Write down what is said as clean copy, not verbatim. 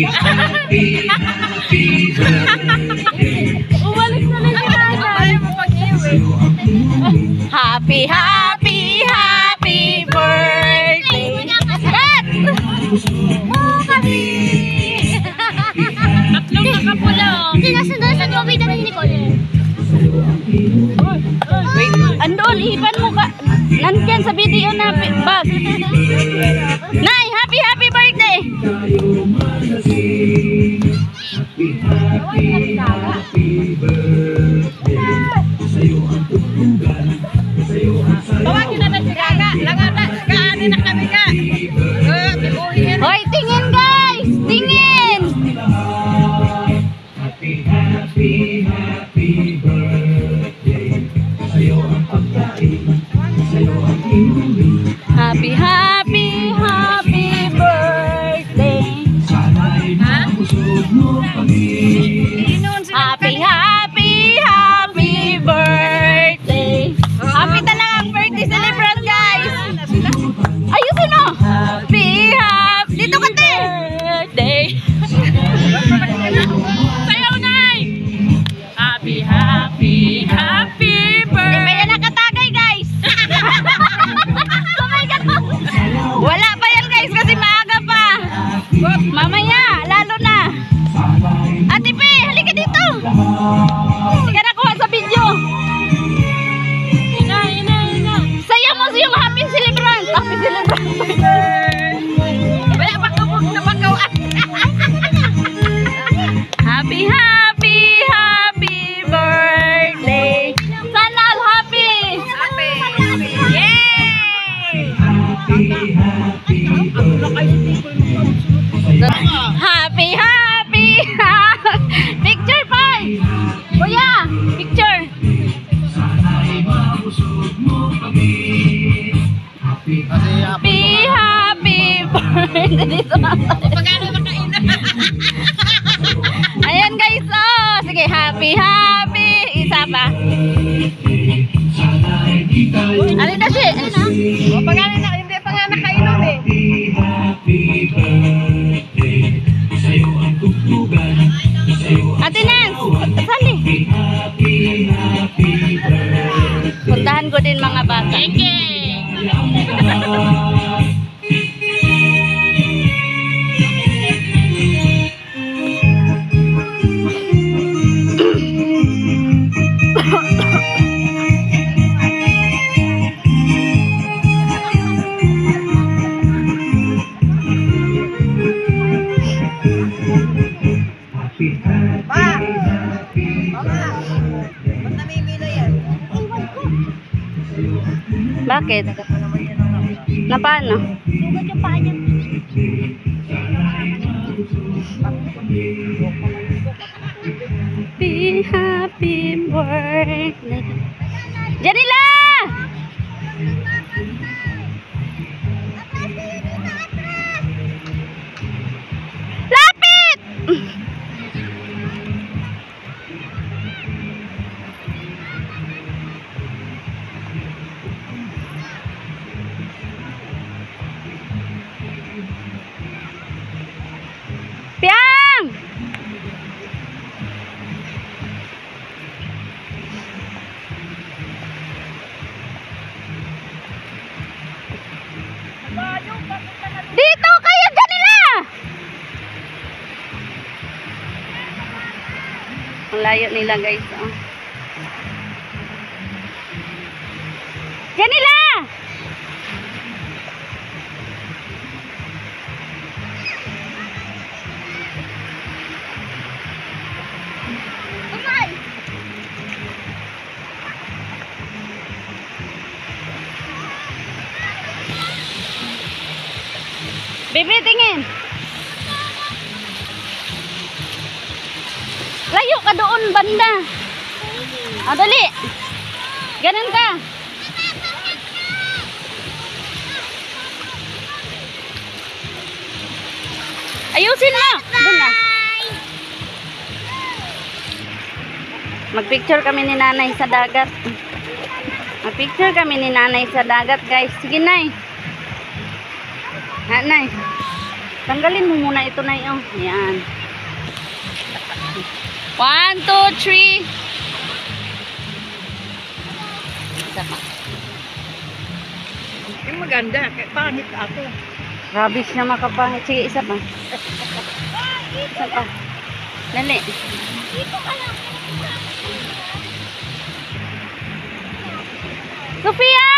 happy birthday. Umalik na lang yung nanay. Happy, happy, happy birthday. Kat! Oh, kami! Tatlong nakapulo. Sinasunod sa COVID na Nicole. Wait, andun, ipan mo ka. Nandyan sa video na bag. Nay, happy, happy birthday! Tawagin na si Gaga. Langan na, kaanin na kami ka. Hoy, tingin guys! Tingin! Happy birthday. Sa'yo ang pagkain, sa'yo ang inumin. Happy, happy, happy birthday! Sana'y mabusog mo kami. Happy, happy, happy birthday! Happy talaga ang birthday celebrant, guys! Ayusin mo! Happy, happy! Dito ka, te! Birthday! Sayaw, Nay! Happy, happy, happy birthday! Hindi pa yan nakatagay, guys! Wala pa yan, guys, kasi maaga pa. Mamaya, lalo na. Ate Pe, halika dito. Hindi ka nakuha sa video. Saya mo yung happy celebrant. Happy celebrant. Wala pa kabog na pagkawaan. Happy, happy, happy birthday. Sana all happy. Yay! Happy, happy, picture pa! Kuya, picture! Happy, happy birthday! Pagkano makain? Ayan guys, oh! Sige, happy, happy! Isa pa! Ano na siya? Pagkano na, hindi pa nga nakainom eh! Ate Nance, sali. Puntahan ko din mga bata. Bakit? Na paano? Sugat yung paa niya. Happy, happy birthday. Janila! Lapit! Piang! Dito kayo dyan nila! Ang layo nila guys. Oh. Dyan nila! Bibi, tingin. Layo ka doon, banda. Dali. Ganun ka. Ayusin mo. Doon na. Magpicture kami ni nanay sa dagat. Magpicture kami ni nanay sa dagat, guys. Sige, nay. Nay. Tanggalin mo muna ito na yung. Yan. 1, 2, 3. Isa pa. Yung maganda, kaya pangit ako. Rabis na makapangit. Sige, isa pa. Isa pa. Dali. Sophia!